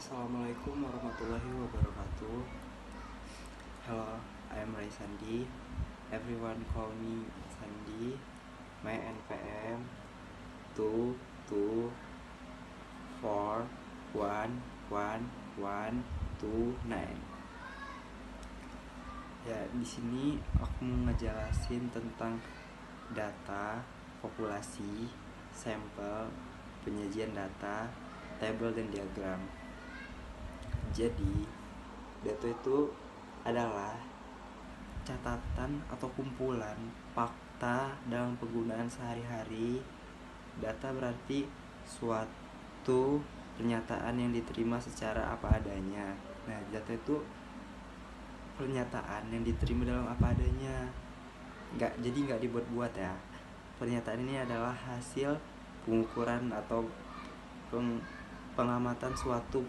Assalamualaikum warahmatullahi wabarakatuh. Hello, I am Ray Sandi. Everyone call me Sandi. My NPM 224111129. Ya, di sini aku mau ngejelasin tentang data, populasi, sampel, penyajian data, tabel dan diagram. Jadi, data itu adalah catatan atau kumpulan fakta dalam penggunaan sehari-hari. Data berarti suatu pernyataan yang diterima secara apa adanya. Nah, data itu pernyataan yang diterima dalam apa adanya. Jadi nggak dibuat-buat ya. Pernyataan ini adalah hasil pengukuran atau pengamatan suatu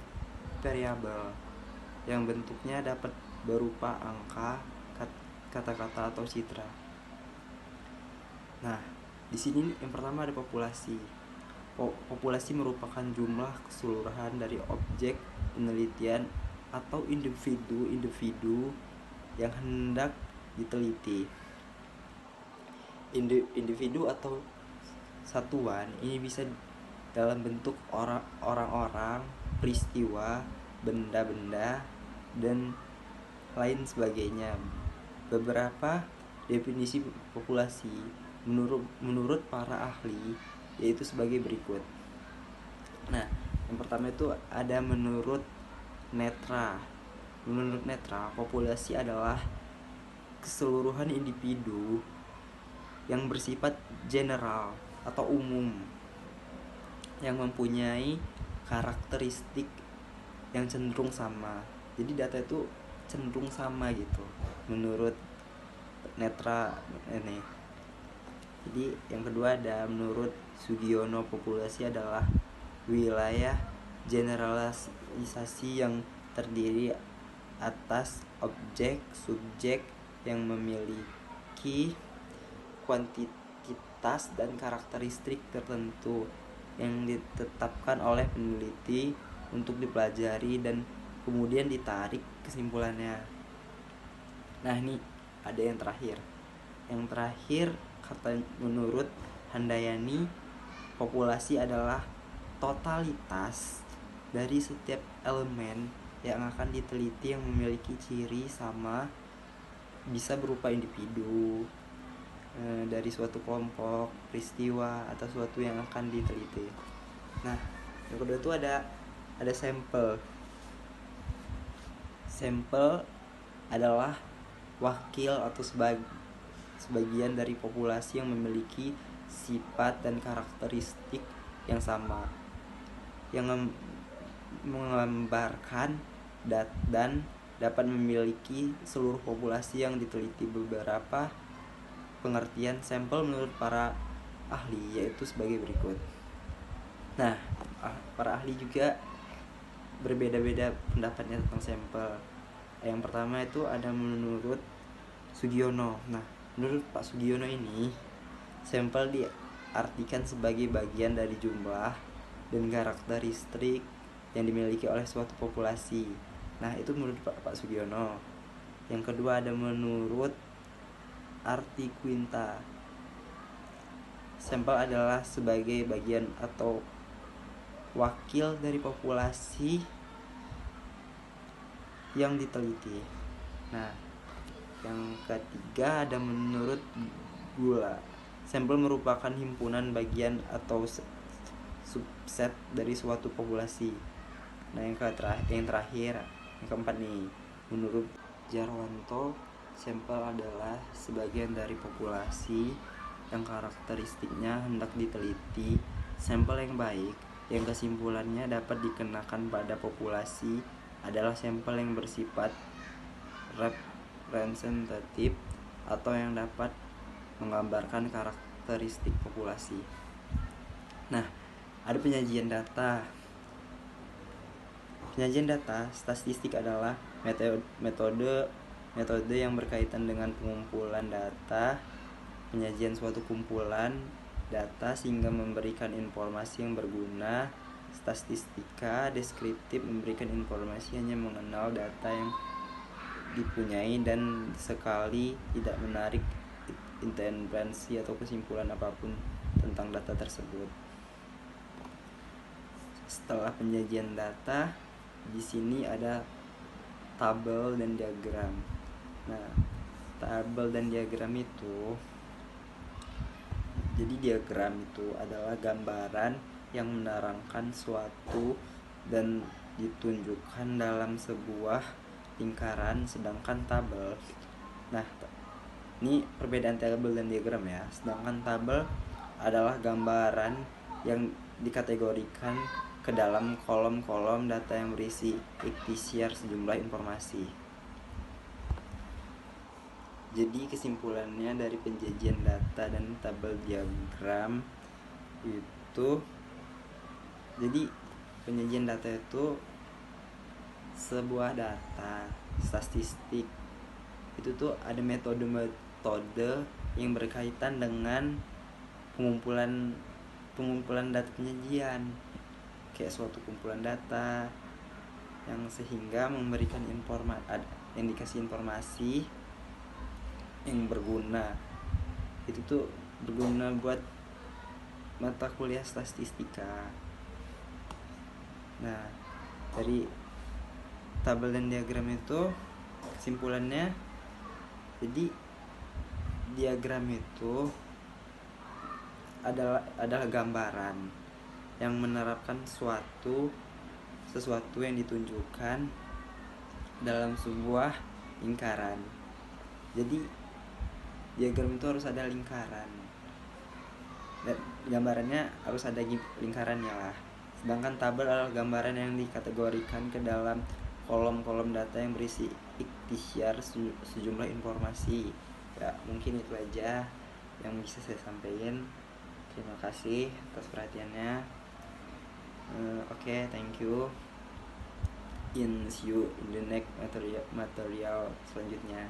variabel yang bentuknya dapat berupa angka, kata-kata atau citra. Nah, di sini yang pertama ada populasi. Populasi merupakan jumlah keseluruhan dari objek penelitian atau individu yang hendak diteliti. Individu atau satuan ini bisa dalam bentuk orang-orang, peristiwa, benda-benda, dan lain sebagainya. Beberapa definisi populasi menurut para ahli yaitu sebagai berikut. Nah, yang pertama itu ada menurut Netra. Menurut Netra, populasi adalah keseluruhan individu yang bersifat general atau umum yang mempunyai karakteristik yang cenderung sama. Jadi data itu cenderung sama gitu menurut Netra ini. Jadi yang kedua ada menurut Sugiono, populasi adalah wilayah generalisasi yang terdiri atas objek subjek yang memiliki kuantitas dan karakteristik tertentu yang ditetapkan oleh peneliti untuk dipelajari dan kemudian ditarik kesimpulannya. Nah, ini ada yang terakhir. Yang terakhir, kata menurut Handayani, populasi adalah totalitas dari setiap elemen yang akan diteliti yang memiliki ciri sama, bisa berupa individu, dari suatu kelompok, peristiwa, atau suatu yang akan diteliti. Nah, yang kedua itu ada sampel. Sampel adalah wakil atau sebagian dari populasi yang memiliki sifat dan karakteristik yang sama, yang menggambarkan dan dapat memiliki seluruh populasi yang diteliti. Beberapa pengertian sampel menurut para ahli yaitu sebagai berikut. Nah, para ahli juga berbeda-beda pendapatnya tentang sampel. Yang pertama itu ada menurut Sugiono. Nah, menurut Pak Sugiono ini, sampel diartikan sebagai bagian dari jumlah dan karakteristik yang dimiliki oleh suatu populasi. Nah, itu menurut Pak Sugiono. Yang kedua ada menurut Arti Quinta. Sampel adalah sebagai bagian atau wakil dari populasi yang diteliti. Nah, yang ketiga ada menurut Gula. Sampel merupakan himpunan bagian atau subset dari suatu populasi. Nah, yang terakhir, yang keempat nih, menurut Jarwanto, sampel adalah sebagian dari populasi yang karakteristiknya hendak diteliti. Sampel yang baik yang kesimpulannya dapat dikenakan pada populasi adalah sampel yang bersifat representatif atau yang dapat menggambarkan karakteristik populasi. Nah, ada penyajian data. Penyajian data statistik adalah metode yang berkaitan dengan pengumpulan data, penyajian suatu kumpulan data sehingga memberikan informasi yang berguna Statistika deskriptif memberikan informasi hanya mengenal data yang dipunyai dan sekali tidak menarik intervensi atau kesimpulan apapun tentang data tersebut. Setelah penyajian data, di sini ada tabel dan diagram. Nah, tabel dan diagram itu, jadi diagram itu adalah gambaran yang menerangkan suatu dan ditunjukkan dalam sebuah lingkaran, sedangkan tabel, nah ini perbedaan tabel dan diagram ya. Sedangkan tabel adalah gambaran yang dikategorikan ke dalam kolom-kolom data yang berisi ikhtiar sejumlah informasi. Jadi kesimpulannya dari penjajian data dan tabel diagram itu, jadi penyajian data itu sebuah data statistik itu tuh ada metode-metode yang berkaitan dengan pengumpulan data penyajian, kayak suatu kumpulan data yang sehingga memberikan yang dikasih informasi yang berguna. Itu tuh berguna buat mata kuliah statistika. Nah, dari tabel dan diagram itu kesimpulannya, jadi diagram itu adalah gambaran yang menerapkan sesuatu yang ditunjukkan dalam sebuah lingkaran. Jadi diagram itu harus ada lingkaran dan gambarannya harus ada lingkarannya lah. Sedangkan tabel adalah gambaran yang dikategorikan ke dalam kolom-kolom data yang berisi ikhtiar sejumlah informasi. Ya, mungkin itu aja yang bisa saya sampaikan. Terima kasih atas perhatiannya. Oke, thank you. See you in the next material selanjutnya.